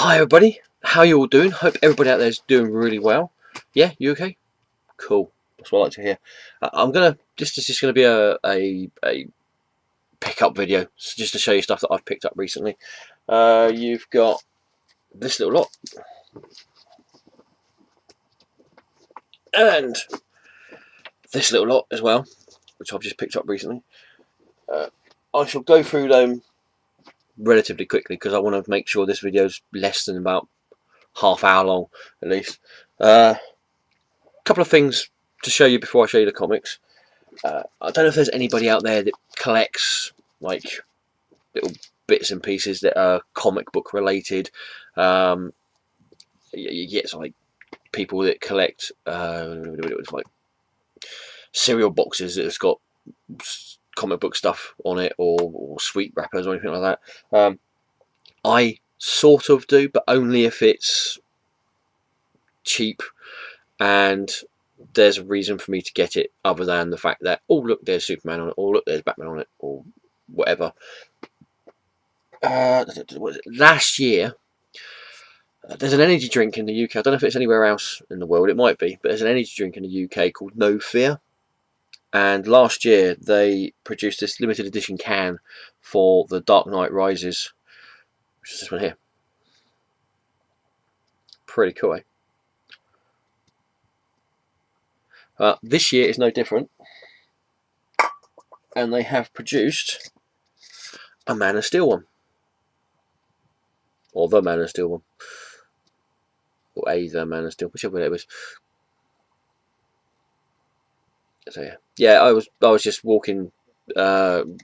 Hi everybody, how you all doing? Hope everybody out there is doing really well. Yeah, you okay? Cool. That's what I like to hear. This is just gonna be a pickup video, just to show you stuff that I've picked up recently. You've got this little lot, and this little lot as well, which I've just picked up recently. I shall go through them relatively quickly because I want to make sure this video is less than about half hour long at least. Couple of things to show you before I show you the comics. I don't know if there's anybody out there that collects like little bits and pieces that are comic book related. You get like people that collect like cereal boxes that has got comic book stuff on it, or sweet wrappers or anything like that. I sort of do, but only if it's cheap and there's a reason for me to get it, other than the fact that, oh look, there's Superman on it, or look, there's Batman on it, or whatever. Last year, there's an energy drink in the UK. I don't know if it's anywhere else in the world. It might be, but there's an energy drink in the UK called No Fear. And last year they produced this limited edition can for The Dark Knight Rises, which is this one here. Pretty cool, eh? This year is no different, and they have produced a Man of Steel one, or the Man of Steel one, or the Man of Steel, whichever it was. So yeah, I was just walking home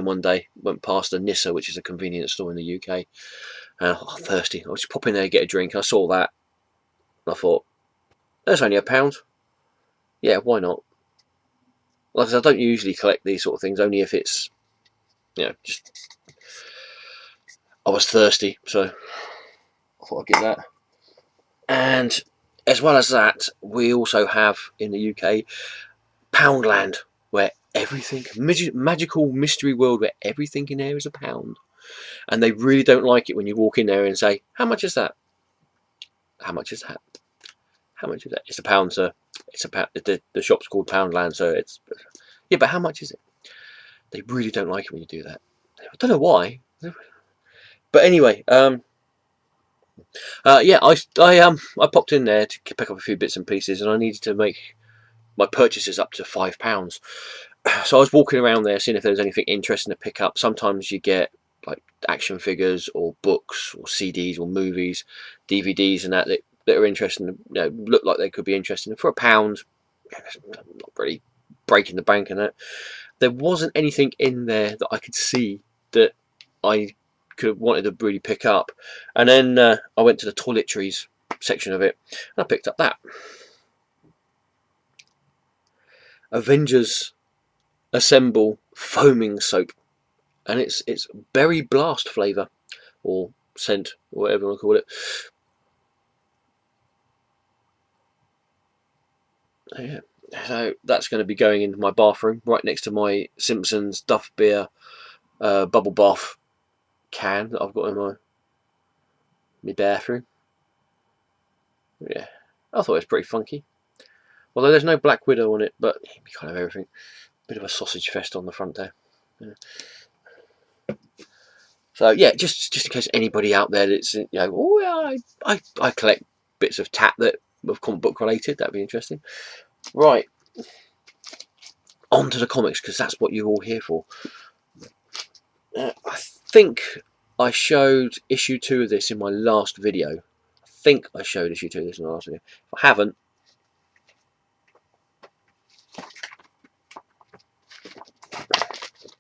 one day, went past a Nissa, which is a convenience store in the UK, and thirsty. I was just popping there to get a drink. I saw that, and I thought, that's only £1. Yeah, why not? Like I said, I don't usually collect these sort of things, only if it's, just I was thirsty, so I thought I'd get that. And as well as that, we also have in the UK Poundland, where everything, magical mystery world where everything in there is a pound, and they really don't like it when you walk in there and say, how much is that? How much is that? How much is that? It's £1, sir. It's a pound. The shop's called Poundland, so it's, yeah, but how much is it? They really don't like it when you do that. I don't know why, but anyway, yeah, I popped in there to pick up a few bits and pieces, and I needed to make my purchases up to £5. So I was walking around there seeing if there was anything interesting to pick up. Sometimes you get like action figures or books or CDs or movies, DVDs and that are interesting, look like they could be interesting. For £1, not really breaking the bank in that. There wasn't anything in there that I could see that I could have wanted to really pick up. And then I went to the toiletries section of it and I picked up that. Avengers Assemble foaming soap, and it's berry blast flavour or scent, or whatever you want to call it. Yeah, so that's going to be going into my bathroom right next to my Simpsons Duff Beer bubble bath can that I've got in my bathroom. Yeah, I thought it was pretty funky. Although there's no Black Widow on it, but you kind of everything. Bit of a sausage fest on the front there. Yeah. So yeah, just in case anybody out there that's, oh yeah, I collect bits of tat that are comic book related. That'd be interesting. Right, on to the comics, because that's what you're all here for. I think I showed issue 2 of this in my last video. I think I showed issue 2 of this in the last video. If I haven't,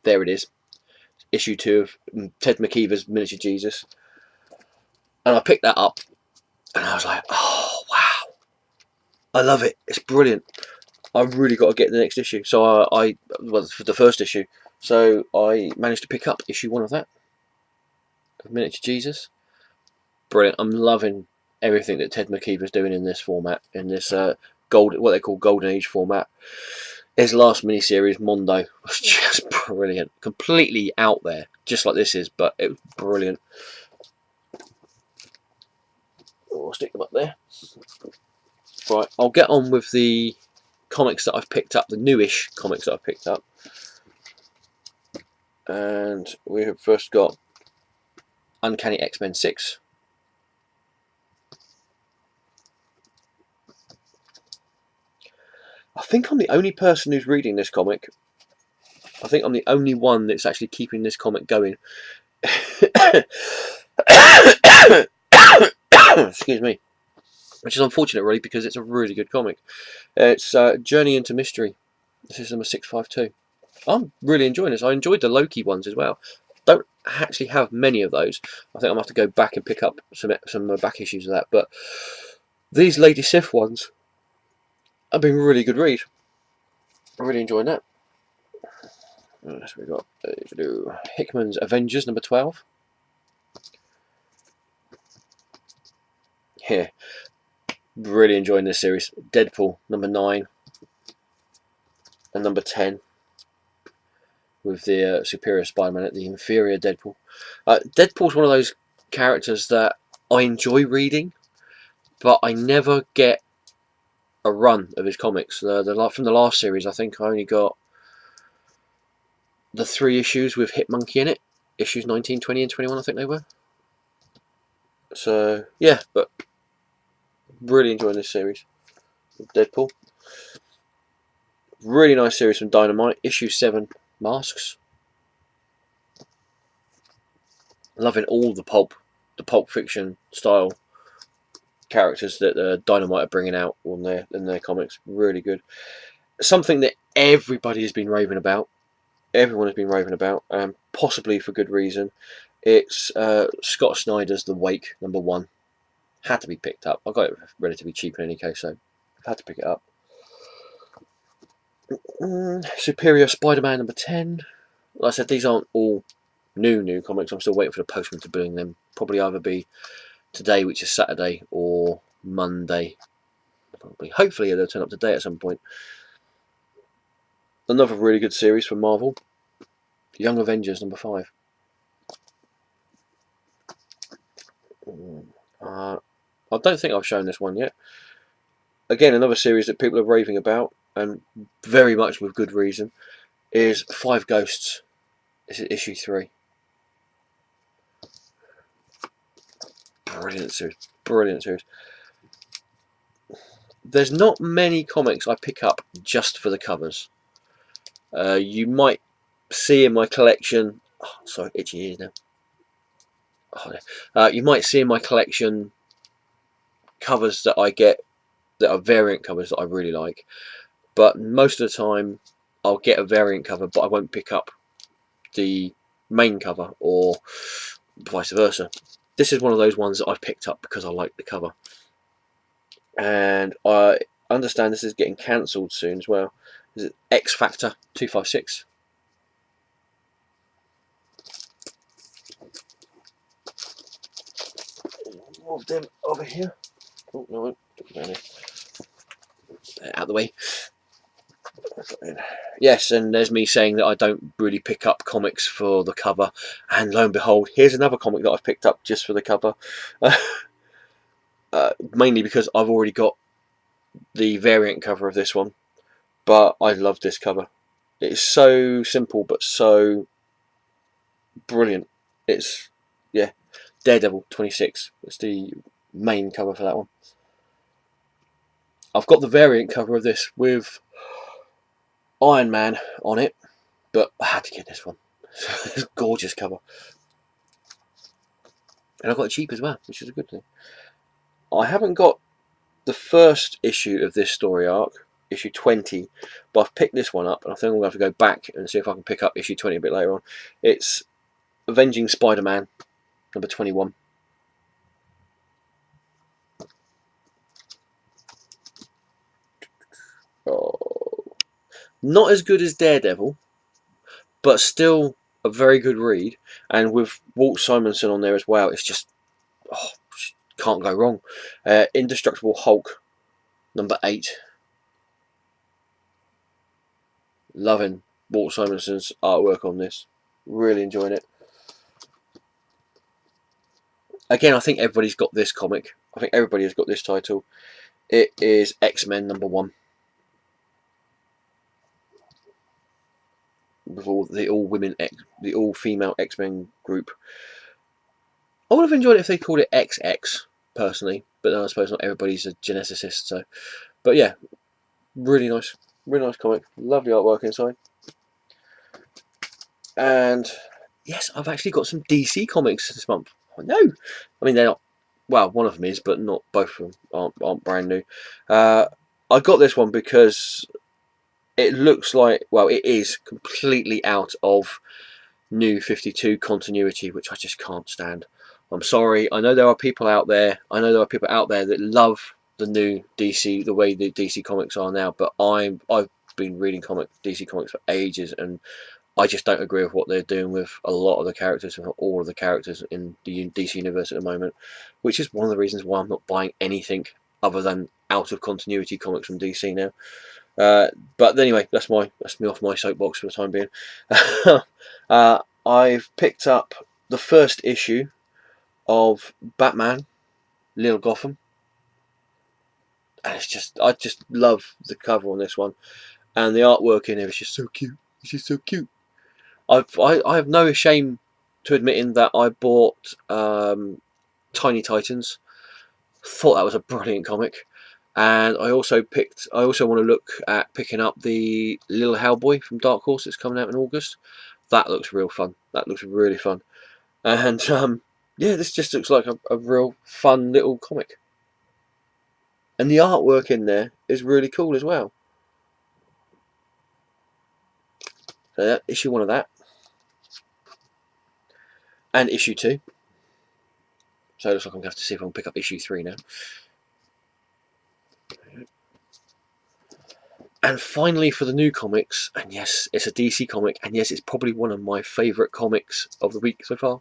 there it is. Issue 2 of Ted McKeever's Miniature Jesus. And I picked that up and I was like, oh wow, I love it. It's brilliant. I've really got to get the next issue. So well, for the first issue, so I managed to pick up issue 1 of that, of Miniature Jesus. Brilliant. I'm loving everything that Ted McKeever's doing in this format, in this what they call Golden Age format. His last miniseries, Mondo, was just brilliant. Completely out there, just like this is, but it was brilliant. stick them up there. Right, I'll get on with the comics that I've picked up, the newish comics that I've picked up. And we have first got Uncanny X-Men 6. I think I'm the only person who's reading this comic. I think I'm the only one that's actually keeping this comic going. Excuse me. Which is unfortunate, really, because it's a really good comic. It's Journey into Mystery. This is number 652. I'm really enjoying this. I enjoyed the Loki ones as well. Don't actually have many of those. I think I'm going to have to go back and pick up some back issues of that. But these Lady Sif ones have been a really good read. I'm really enjoying that. So we've got Hickman's Avengers, number 12. Here. Really enjoying this series. Deadpool, number 9. And number 10. With the superior Spider-Man, the inferior Deadpool. Deadpool's one of those characters that I enjoy reading, but I never get a run of his comics. From the last series, I think I only got the 3 issues with Hit Monkey in it. Issues 19, 20 and 21, I think they were. So, yeah, but really enjoying this series of Deadpool. Really nice series from Dynamite. Issue 7, Masks. Loving all the pulp fiction style characters that Dynamite are bringing out in their comics. Really good. Something that everybody has been raving about. Everyone has been raving about, and possibly for good reason. It's Scott Snyder's The Wake, number 1. Had to be picked up. I got it relatively cheap in any case, so I've had to pick it up. Superior Spider-Man, number 10. Like I said, these aren't all new comics. I'm still waiting for the postman to bring them. Probably either be today, which is Saturday, or Monday. Probably. Hopefully they'll turn up today at some point. Another really good series from Marvel. Young Avengers, number 5. I don't think I've shown this one yet. Again, another series that people are raving about, and very much with good reason, is 5 Ghosts. This is issue 3. Brilliant series. Brilliant series. There's not many comics I pick up just for the covers. You might see in my collection... Oh, sorry, itchy ears now. You might see in my collection covers that I get that are variant covers that I really like, but most of the time I'll get a variant cover, but I won't pick up the main cover, or vice versa. This is one of those ones that I've picked up because I like the cover, and I understand this is getting cancelled soon as well. This is X Factor 256. More of them over here. Oh no, out of the way. Yes, and there's me saying that I don't really pick up comics for the cover, and lo and behold, here's another comic that I've picked up just for the cover. Mainly because I've already got the variant cover of this one, but I love this cover. It's so simple but so brilliant. It's, yeah, Daredevil 26. It's the main cover for that one. I've got the variant cover of this with Iron Man on it, but I had to get this one. It's a gorgeous cover, and I got it cheap as well, which is a good thing. I haven't got the first issue of this story arc, issue 20, but I've picked this one up, and I think I'm going to have to go back and see if I can pick up issue 20 a bit later on. It's Avenging Spider-Man, number 21. Oh. Not as good as Daredevil, but still a very good read, and with Walt Simonson on there as well, it's just, can't go wrong. Indestructible Hulk, number 8. Loving Walt Simonson's artwork on this. Really enjoying it. Again, I think everybody's got this comic. I think everybody has got this title. It is X-Men #1. With all the all female X-Men group. I would have enjoyed it if they called it XX personally, but then I suppose not everybody's a geneticist. So, but yeah, really nice comic. Lovely artwork inside. And yes, I've actually got some DC comics this month. I know. I mean, they're not. Well, one of them is, but not both of them aren't brand new. I got this one because it looks like, well, it is completely out of New 52 continuity, which I just can't stand. I'm sorry. I know there are people out there. That love the new DC, the way the DC comics are now. But I've been reading DC comics for ages, and I just don't agree with what they're doing with a lot of the characters, and all of the characters in the DC universe at the moment. Which is one of the reasons why I'm not buying anything other than out of continuity comics from DC now. But anyway, that's me off my soapbox for the time being. I've picked up the first issue of Batman, Little Gotham, and I just love the cover on this one, and the artwork in it is just so cute. It's just so cute. I have no shame to admitting that I bought Tiny Titans. Thought that was a brilliant comic. And I also want to look at picking up the Little Hellboy from Dark Horse that's coming out in August. That looks real fun. That looks really fun. And yeah, this just looks like a real fun little comic. And the artwork in there is really cool as well. So that, issue 1 of that. And issue 2. So it looks like I'm going to have to see if I can pick up issue 3 now. And finally, for the new comics, and yes, it's a DC comic, and yes, it's probably one of my favourite comics of the week so far.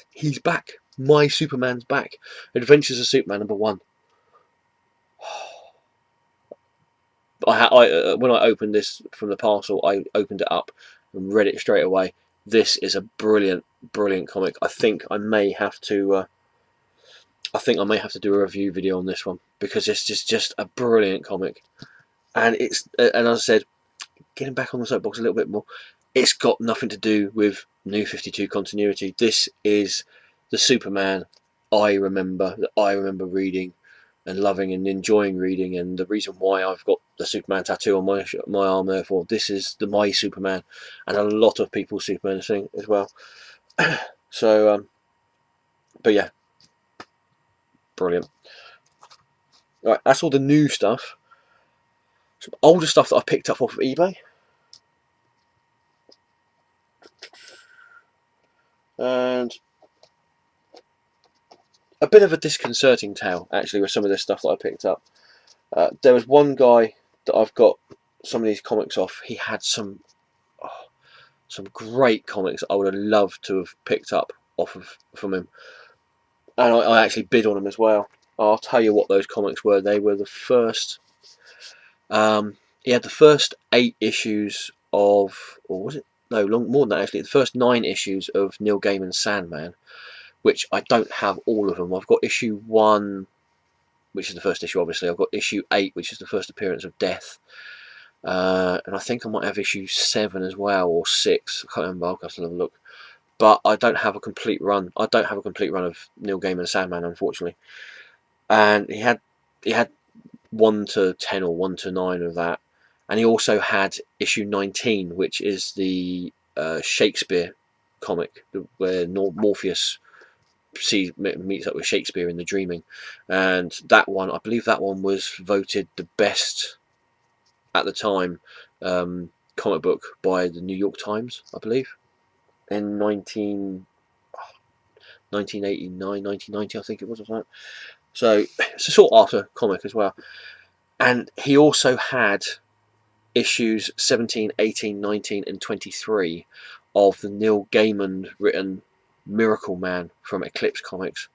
He's back. My Superman's back. Adventures of Superman #1. When I opened this from the parcel, I opened it up and read it straight away. This is a brilliant comic. I think I may have to. Do a review video on this one because it's just a brilliant comic. And as I said, getting back on the soapbox a little bit more, it's got nothing to do with New 52 continuity. This is the Superman I remember reading and loving and enjoying reading, and the reason why I've got the Superman tattoo on my arm. Therefore, this is my Superman, and a lot of people's Superman thing as well. So, but yeah, brilliant. Right, that's all the new stuff. Some older stuff that I picked up off of eBay. And a bit of a disconcerting tale, actually, with some of this stuff that I picked up. There was one guy that I've got some of these comics off. He had some great comics I would have loved to have picked up from him. And I actually bid on them as well. I'll tell you what those comics were. They were the first... he had the first 8 issues of, or was it? No, more than that actually. The first 9 issues of Neil Gaiman's Sandman, which I don't have all of them. I've got issue 1, which is the first issue, obviously. I've got issue 8, which is the first appearance of Death. And I think I might have issue 7 as well, or 6. I can't remember. I'll have to have a look. But I don't have a complete run. I don't have a complete run of Neil Gaiman's Sandman, unfortunately. And he had 1 to 10 or 1 to 9 of that. And he also had issue 19, which is the Shakespeare comic, where Morpheus meets up with Shakespeare in The Dreaming. And that one, I believe that one was voted the best at the time comic book by the New York Times, I believe, in 1989, 1990, I think it was, or something. So it's a sought after comic as well. And he also had issues 17, 18, 19 and 23 of the Neil Gaiman written Miracle Man from Eclipse Comics.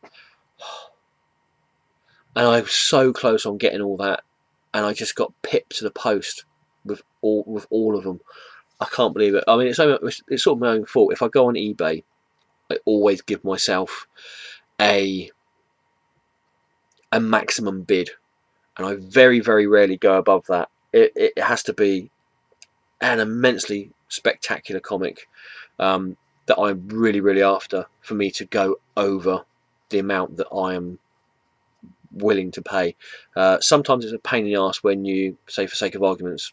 And I was so close on getting all that, and I just got pipped to the post with all of them. I can't believe it. I mean, it's sort of my own fault. If I go on eBay, I always give myself a maximum bid, and I very, very rarely go above that. It has to be an immensely spectacular comic that I'm really, really after for me to go over the amount that I am willing to pay. Sometimes it's a pain in the ass when you, say for sake of arguments,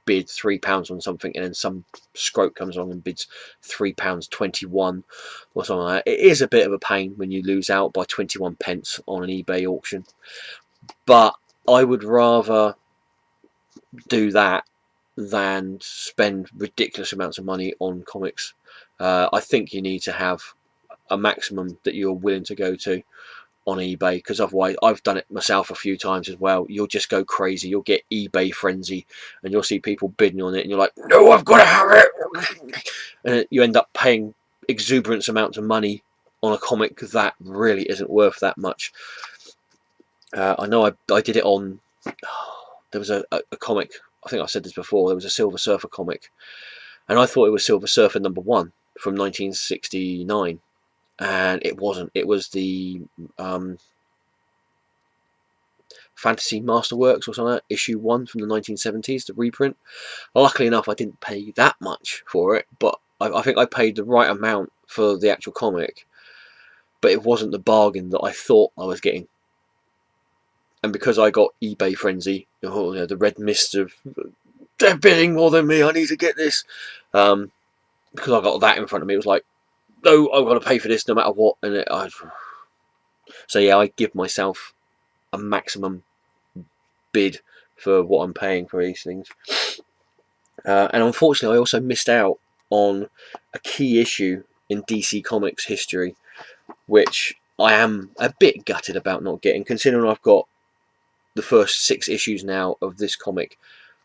bid £3 on something and then some scrope comes along and bids £3.21 or something like that. It is a bit of a pain when you lose out by 21 pence on an eBay auction, but I would rather do that than spend ridiculous amounts of money on comics. I think you need to have a maximum that you're willing to go to on eBay, because otherwise, I've done it myself a few times as well, you'll just go crazy. You'll get eBay frenzy and you'll see people bidding on it and you're like, no, I've got to have it, and you end up paying exuberant amounts of money on a comic that really isn't worth that much. I know I did it on, there was a comic, I think I've said this before, there was a Silver Surfer comic and I thought it was Silver Surfer #1 from 1969, and it wasn't. It was the Fantasy Masterworks or something, issue 1 from the 1970s, the reprint. Luckily enough, I didn't pay that much for it, but I think I paid the right amount for the actual comic, but it wasn't the bargain that I thought I was getting. And because I got eBay frenzy, the red mist of they're bidding more than me, I need to get this. Because I got that in front of me, it was like, no, I've got to pay for this no matter what. And so yeah, I give myself a maximum bid for what I'm paying for these things. And unfortunately, I also missed out on a key issue in DC Comics history, which I am a bit gutted about not getting, considering I've got the first 6 issues now of this comic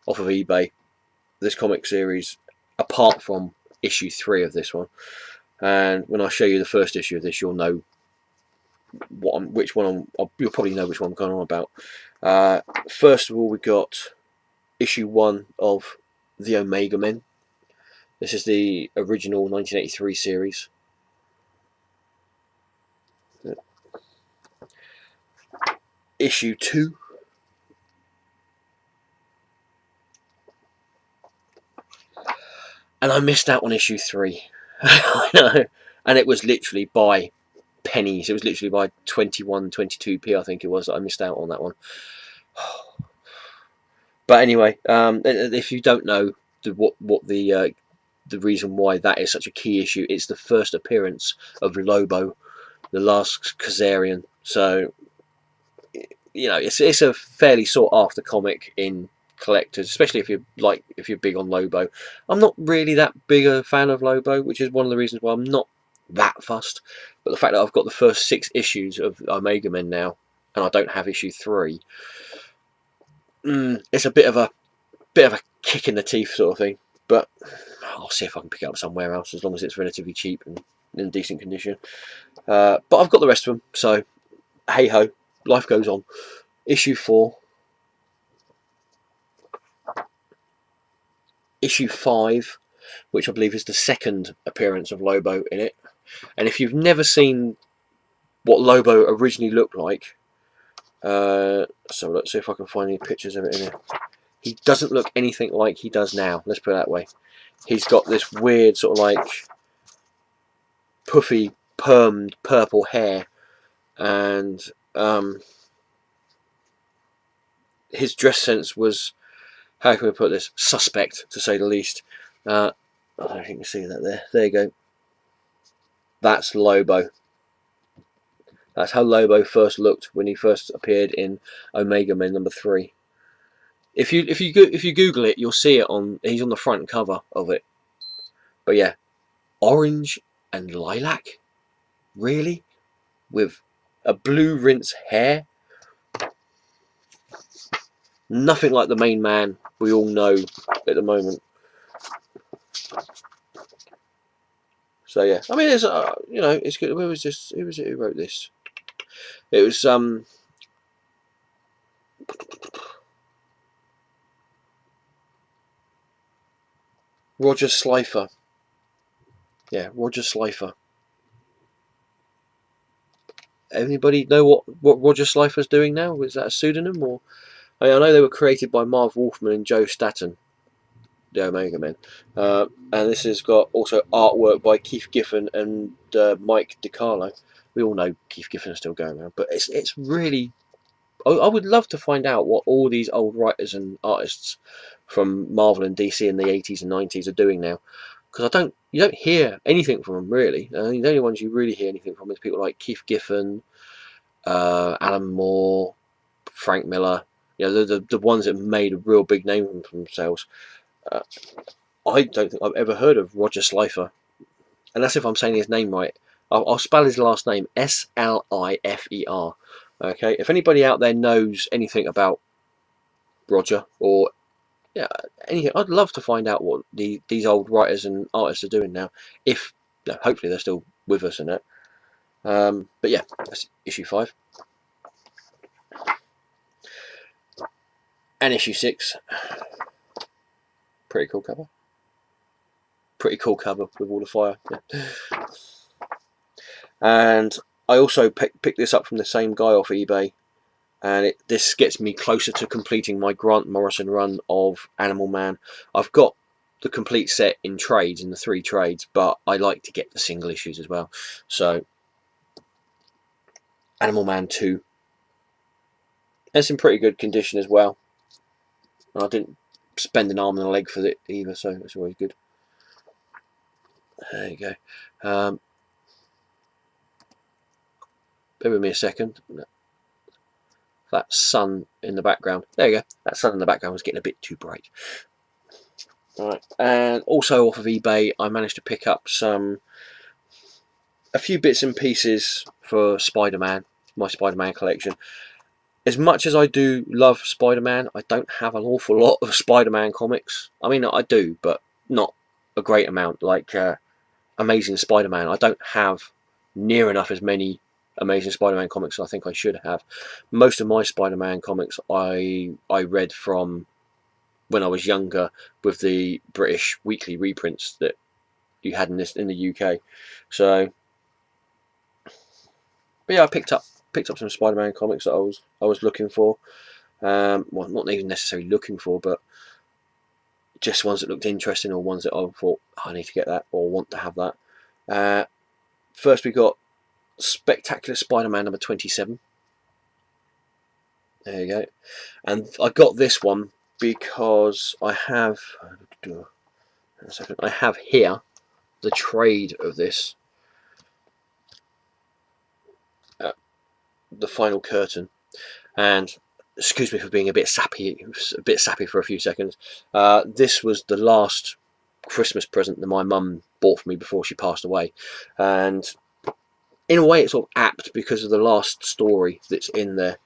off of eBay, this comic series, apart from issue 3 of this one. And when I show you the first issue of this, you'll know you'll probably know which one I'm going on about. First of all, we got issue 1 of the Omega Men. This is the original 1983 series. Issue 2. And I missed out on issue 3. I know. And it was literally by pennies. It was literally by 21, 22p, I think it was. I missed out on that one. But anyway, if you don't know the reason why that is such a key issue, it's the first appearance of Lobo, the last Kazarian. So, it's a fairly sought after comic in collectors, especially if you're big on Lobo. I'm not really that big a fan of Lobo, which is one of the reasons why I'm not that fussed. But the fact that I've got the first 6 issues of Omega Men now, and I don't have issue 3, it's a bit of a kick in the teeth sort of thing. But I'll see if I can pick it up somewhere else, as long as it's relatively cheap and in decent condition. But I've got the rest of them, so hey ho, life goes on. Issue 4. Issue 5, which I believe is the second appearance of Lobo in it. And if you've never seen what Lobo originally looked like, so let's see if I can find any pictures of it in here. He doesn't look anything like he does now, let's put it that way. He's got this weird sort of like puffy, permed purple hair, and his dress sense was, how can we put this, suspect, to say the least. I don't know if you can see that there. There you go. That's Lobo. That's how Lobo first looked when he first appeared in Omega Men #3. If you Google it, you'll see it he's on the front cover of it. But yeah, orange and lilac, really, with a blue rinse hair. Nothing like the main man we all know at the moment. So yeah, I mean, it's it's good. Who was this? Who was it who wrote this? It was Roger Slifer. Yeah, Roger Slifer. Anybody know what Roger Slifer's doing now? Is that a pseudonym, or I know they were created by Marv Wolfman and Joe Staton, the Omega Men, and this has got also artwork by Keith Giffen and Mike DiCarlo. We all know Keith Giffen is still going around, but it's really. I would love to find out what all these old writers and artists from Marvel and DC in the 80s and 90s are doing now, because you don't hear anything from them really. The only ones you really hear anything from is people like Keith Giffen, Alan Moore, Frank Miller. You know, the ones that made a real big name for themselves. I don't think I've ever heard of Roger Slifer, unless if I'm saying his name right. I'll spell his last name Slifer. Okay, if anybody out there knows anything about Roger or anything, I'd love to find out what these old writers and artists are doing now. If hopefully they're still with us in it. But yeah, that's issue 5. And issue 6. Pretty cool cover. Pretty cool cover with all the fire. Yeah. And I also picked this up from the same guy off eBay, and this gets me closer to completing my Grant Morrison run of Animal Man. I've got the complete set in trades, in the 3 trades, but I like to get the single issues as well. So Animal Man 2. It's in pretty good condition as well. And I didn't spend an arm and a leg for it either, so it's always good. There you go. Bear with me a second. That sun in the background. There you go. That sun in the background was getting a bit too bright. Alright, and also off of eBay, I managed to pick up a few bits and pieces for Spider-Man, my Spider-Man collection. As much as I do love Spider-Man, I don't have an awful lot of Spider-Man comics. I mean, I do, but not a great amount. Like Amazing Spider-Man, I don't have near enough as many Amazing Spider-Man comics as I think I should have. Most of my Spider-Man comics I read from when I was younger with the British weekly reprints that you had in the UK. So, but yeah, I picked up some Spider-Man comics that I was looking for. Well, not even necessarily looking for, but just ones that looked interesting, or ones that I thought, oh, I need to get that or want to have that. First, we got Spectacular Spider-Man number 27. There you go. And I got this one because I have here the trade of this, the final curtain. And excuse me for being a bit sappy for a few seconds. This was the last Christmas present that my mum bought for me before she passed away, and in a way it's sort of apt because of the last story that's in there,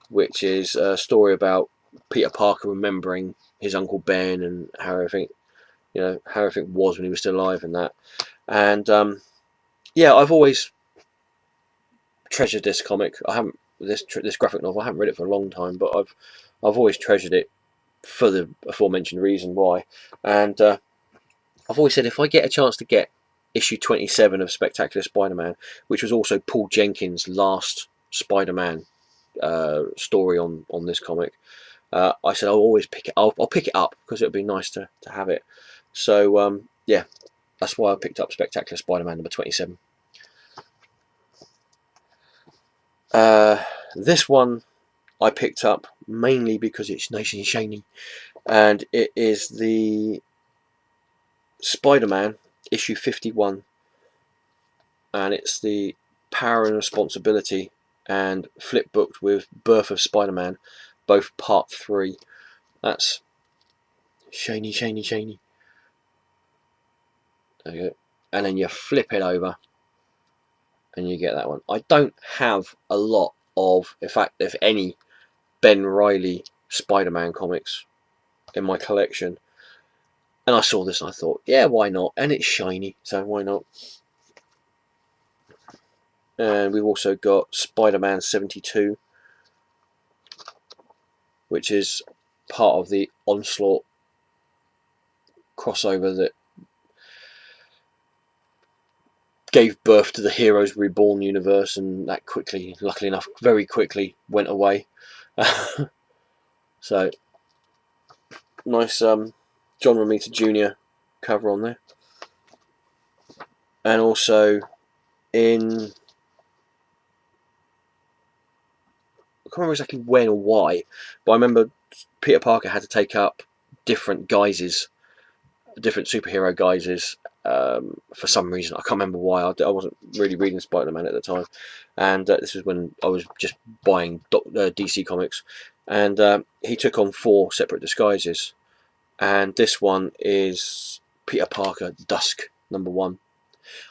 which is a story about Peter Parker remembering his Uncle Ben and how everything was when he was still alive and that. And yeah, I've always treasured this comic. I haven't this graphic novel. I haven't read it for a long time, but I've always treasured it for the aforementioned reason why. And I've always said if I get a chance to get issue 27 of Spectacular Spider-Man, which was also Paul Jenkins' last Spider-Man story on this comic, I said I'll always pick it. I'll pick it up because it would be nice to have it. So yeah, that's why I picked up Spectacular Spider-Man number 27. This one I picked up mainly because it's nice and shiny, and it is the Spider-Man issue 51, and it's the Power and Responsibility and flip booked with Birth of Spider-Man, both part 3. That's shiny. There you go. And then you flip it over and you get that one. I don't have a lot of, in fact, if any, Ben Reilly Spider-Man comics in my collection. And I saw this and I thought, yeah, why not? And it's shiny, so why not? And we've also got Spider-Man 72, which is part of the Onslaught crossover that gave birth to the Heroes Reborn universe, and that quickly, luckily enough, very quickly went away. So nice John Romita Jr. cover on there, and also in, I can't remember exactly when or why, but I remember Peter Parker had to take up different guises, different superhero guises, for some reason. I can't remember why. I wasn't really reading Spider-Man at the time, and this was when I was just buying DC comics, and he took on 4 separate disguises, and this one is Peter Parker Dusk #1.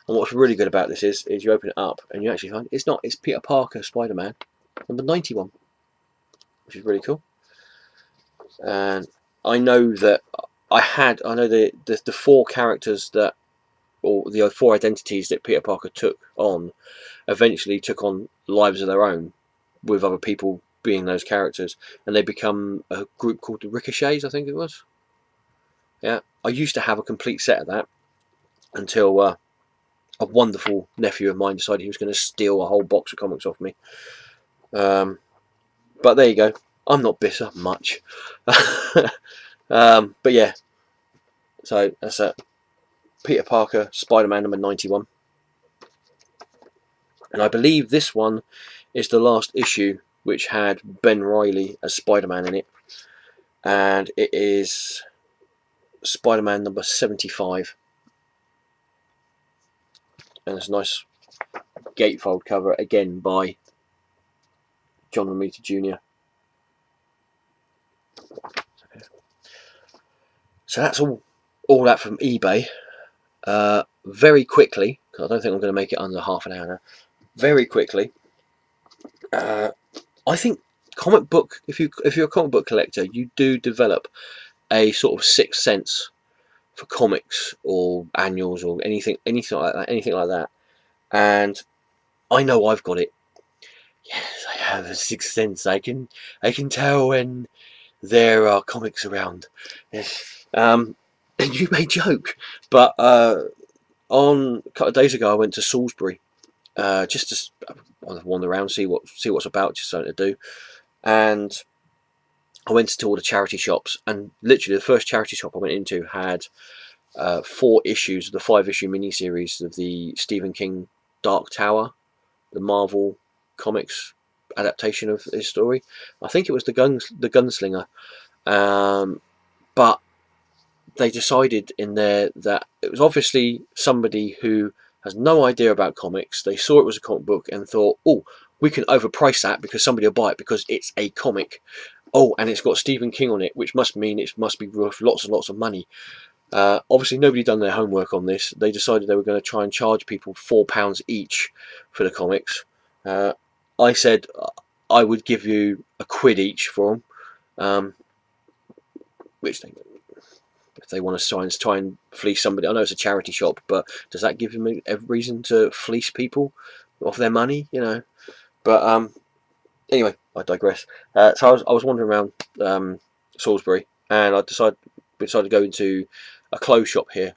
And what's really good about this is you open it up and you actually find it's Peter Parker Spider-Man #91, which is really cool. And I know that I know the 4 characters that, or the 4 identities that Peter Parker took on, eventually took on lives of their own, with other people being those characters, and they become a group called the Ricochets, I think it was. Yeah, I used to have a complete set of that until a wonderful nephew of mine decided he was going to steal a whole box of comics off me. But there you go. I'm not bitter much. But yeah, so that's it. Peter Parker, Spider-Man #91. And I believe this one is the last issue which had Ben Reilly as Spider-Man in it. And it is Spider-Man #75. And it's a nice gatefold cover, again by John Romita Jr. So that's all that from eBay. Very quickly, because I don't think I'm going to make it under half an hour now. Very quickly, I think comic book. If you're a comic book collector, you do develop a sort of sixth sense for comics or annuals or anything like that. And I know I've got it. Yes, I have a sixth sense. I can tell when there are comics around. Yes. And you may joke, but on a couple of days ago, I went to Salisbury, just to wander around, see what's about, just something to do. And I went to all the charity shops, and literally the first charity shop I went into had 4 issues of the 5-issue miniseries of the Stephen King Dark Tower, the Marvel Comics adaptation of his story. I think it was the Gunslinger, but they decided in there that it was obviously somebody who has no idea about comics. They saw it was a comic book and thought, oh, we can overprice that because somebody will buy it because it's a comic. Oh, and it's got Stephen King on it, which must mean it must be worth lots and lots of money. Obviously, nobody done their homework on this. They decided they were going to try and charge people £4 each for the comics. I said I would give you £1 each for them, which they, if they want to try and fleece somebody. I know it's a charity shop, but does that give them a reason to fleece people of their money? You know. But anyway, I digress. So I was wandering around Salisbury, and I decided to go into a clothes shop here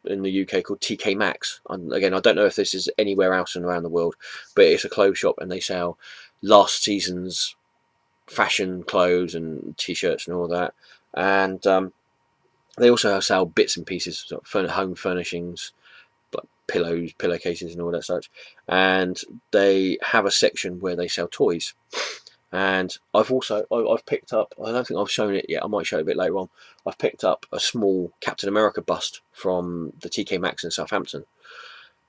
in the UK called TK Maxx. And again, I don't know if this is anywhere else and around the world, but it's a clothes shop, and they sell last season's fashion clothes and t-shirts and all that. And they also sell bits and pieces, sort of home furnishings, like pillows, pillowcases, and all that such. And they have a section where they sell toys. And I've picked up, I don't think I've shown it yet, I might show it a bit later on. I've picked up a small Captain America bust from the TK Maxx in Southampton,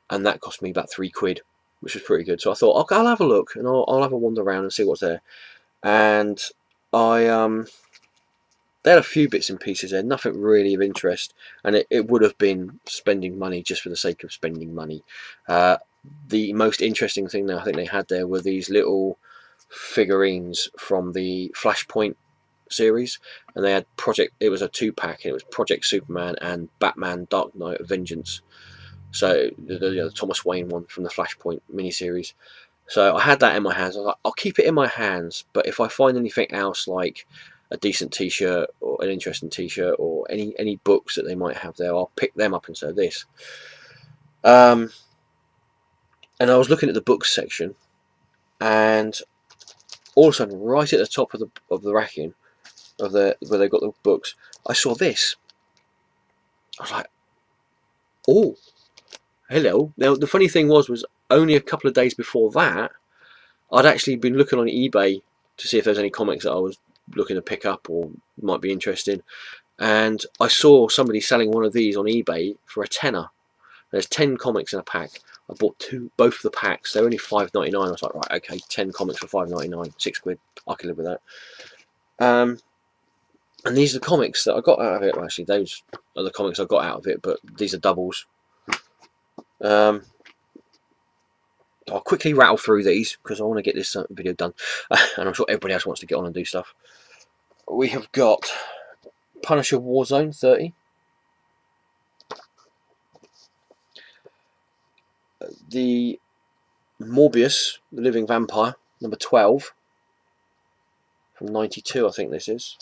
and that cost me about £3, which was pretty good. So I thought, okay, I'll have a look, and I'll have a wander around and see what's there. And they had a few bits and pieces there, nothing really of interest, and it would have been spending money just for the sake of spending money. The most interesting thing that I think they had there were these little figurines from the Flashpoint series, and they had it was a 2-pack, and it was Project Superman and Batman Dark Knight of Vengeance. So the Thomas Wayne one from the Flashpoint miniseries. So I had that in my hands. I was like, I'll keep it in my hands, but if I find anything else, like a decent t-shirt or an interesting t-shirt or any books that they might have there, I'll pick them up and say this. and I was looking at the books section, and all of a sudden, right at the top of the racking of the where they got the books, I saw this. I was like, oh, hello. Now the funny thing was only a couple of days before that, I'd actually been looking on eBay to see if there's any comics that I was looking to pick up or might be interested in, and I saw somebody selling one of these on eBay for a tenner. There's 10 comics in a pack. I bought both of the packs. They're only $5.99. I was like, right, okay, 10 comics for $5.99, £6. I can live with that. And these are the comics that I got out of it. Well, actually, those are the comics I got out of it, but these are doubles. I'll quickly rattle through these because I want to get this video done, and I'm sure everybody else wants to get on and do stuff. We have got Punisher Warzone 30. The Morbius, the Living Vampire, number 12. From 92, I think this is.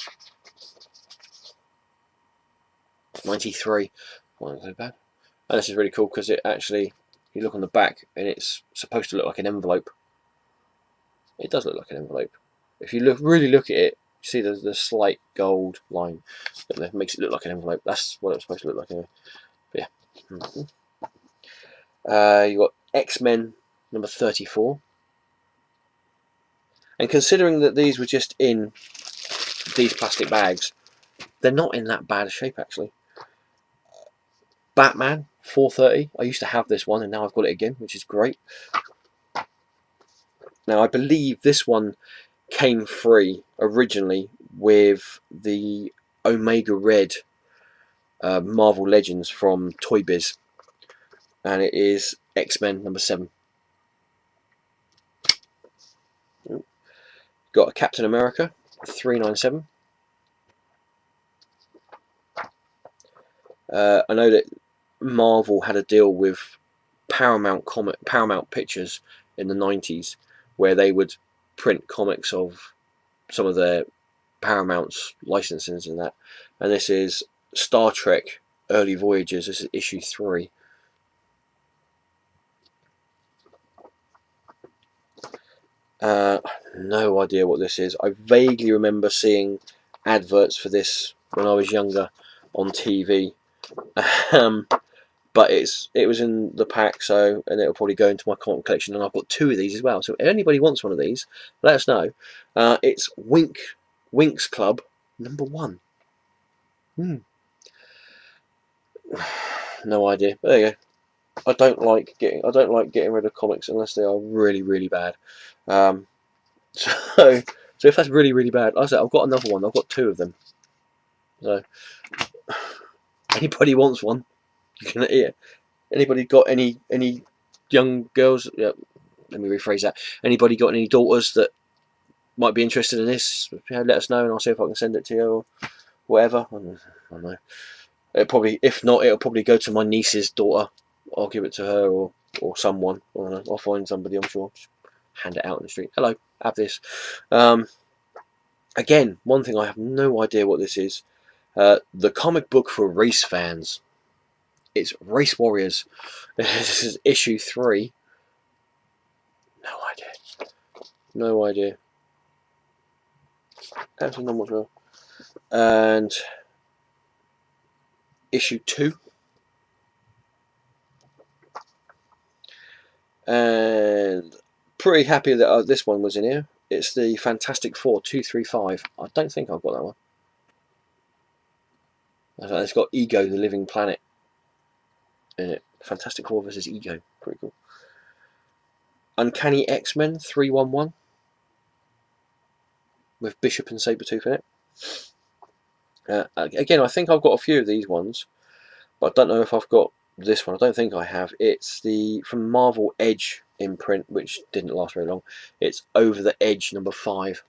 93. Not so bad. And this is really cool because it actually, you look on the back and it's supposed to look like an envelope. It does look like an envelope. If you really look at it, you see the slight gold line that makes it look like an envelope. That's what it's supposed to look like anyway. But yeah. You got X-Men number 34. And considering that these were just in these plastic bags, they're not in that bad a shape actually. Batman 430. I used to have this one and now I've got it again, which is great. Now I believe this one came free originally with the Omega Red Marvel Legends from Toy Biz, and it is X-Men number 7. Got a Captain America 397. I know that Marvel had a deal with Paramount Pictures in the 90s where they would print comics of some of their Paramount's licenses and that. And this is Star Trek Early Voyages. This is issue 3. No idea what this is. I vaguely remember seeing adverts for this when I was younger on TV. But it was in the pack, so, and it'll probably go into my comic collection, and I've got 2 of these as well. So if anybody wants one of these, let us know. It's Winx Club number 1. No idea. But there you go. I don't like getting rid of comics unless they are really, really bad. So if that's really, really bad, like I said, I've got another one. I've got 2 of them. So anybody wants one, you can hear. Anybody got any young girls? Yeah, let me rephrase that. Anybody got any daughters that might be interested in this? Yeah, let us know, and I'll see if I can send it to you or whatever. I don't know. If not, it'll probably go to my niece's daughter. I'll give it to her or someone. I don't know. I'll find somebody, I'm sure. Just hand it out in the street. Hello, have this. Again, one thing I have no idea what this is. The comic book for race fans. It's Race Warriors. This is issue 3. No idea. Absolutely not much more. And issue 2. And pretty happy that this one was in here. It's the Fantastic Four 235. I don't think I've got that one. It's got Ego, the Living Planet in it. Fantastic Four versus Ego. Pretty cool. Uncanny X-Men 311 with Bishop and Sabretooth in it. Again, I think I've got a few of these ones, but I don't know if I've got this one. I don't think I have. It's from Marvel Edge imprint, which didn't last very long. It's Over the Edge number 5.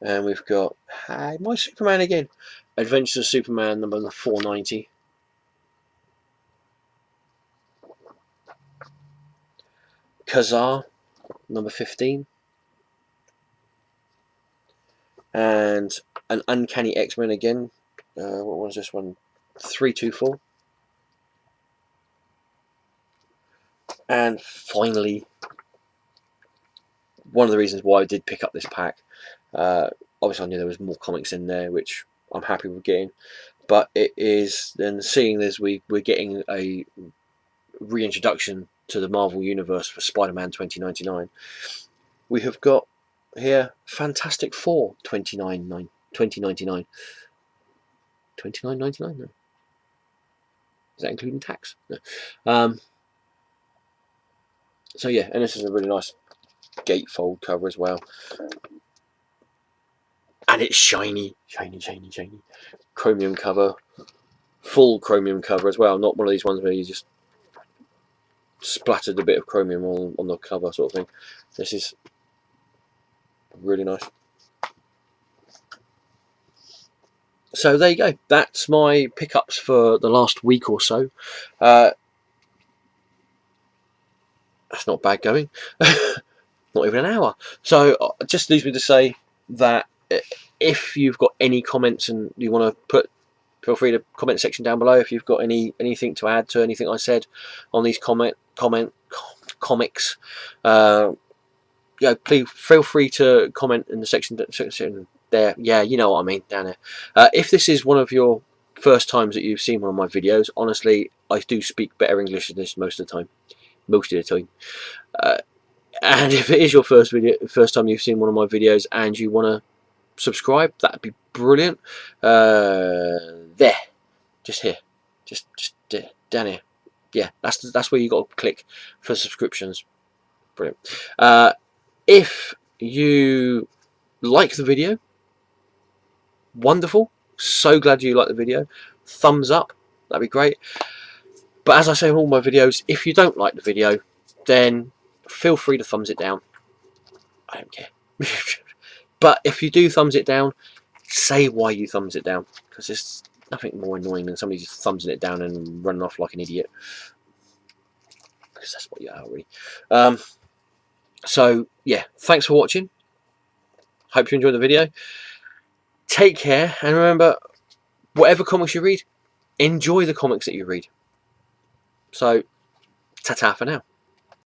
And we've got my Superman again. Adventures of Superman number 490. Kazar number 15. And an Uncanny X-Men again. What was this one? 324. And finally, one of the reasons why I did pick up this pack, obviously I knew there was more comics in there, which I'm happy with getting, but it is then seeing as we're getting a reintroduction to the Marvel Universe for Spider-Man 2099. We have got here Fantastic Four 2099. 29.99. No. Is that including tax? No. So yeah, and this is a really nice gatefold cover as well. And it's shiny. Chromium cover. Full chromium cover as well. Not one of these ones where you just splattered a bit of chromium on the cover sort of thing. This is really nice. So there you go. That's my pickups for the last week or so. That's not bad going. Not even an hour. So it just leaves me to say that if you've got any comments and you want to put, feel free to comment section down below if you've got anything to add to anything I said on these comics. Yeah, please feel free to comment in the section there. Yeah, you know what I mean, down there. If this is one of your first times that you've seen one of my videos, honestly, I do speak better English than this most of the time. And if it is your first time you've seen one of my videos and you want to subscribe, that'd be brilliant. There, just here, just down here. Yeah, that's where you got to click for subscriptions. Brilliant. If you like the video, wonderful. So glad you like the video. Thumbs up, that'd be great. But as I say in all my videos, if you don't like the video, then feel free to thumbs it down. I don't care. But if you do thumbs it down, say why you thumbs it down, because there's nothing more annoying than somebody just thumbsing it down and running off like an idiot, because that's what you are really. So yeah, thanks for watching. Hope you enjoyed the video. Take care, and remember, whatever comics you read, enjoy the comics that you read. So ta-ta for now.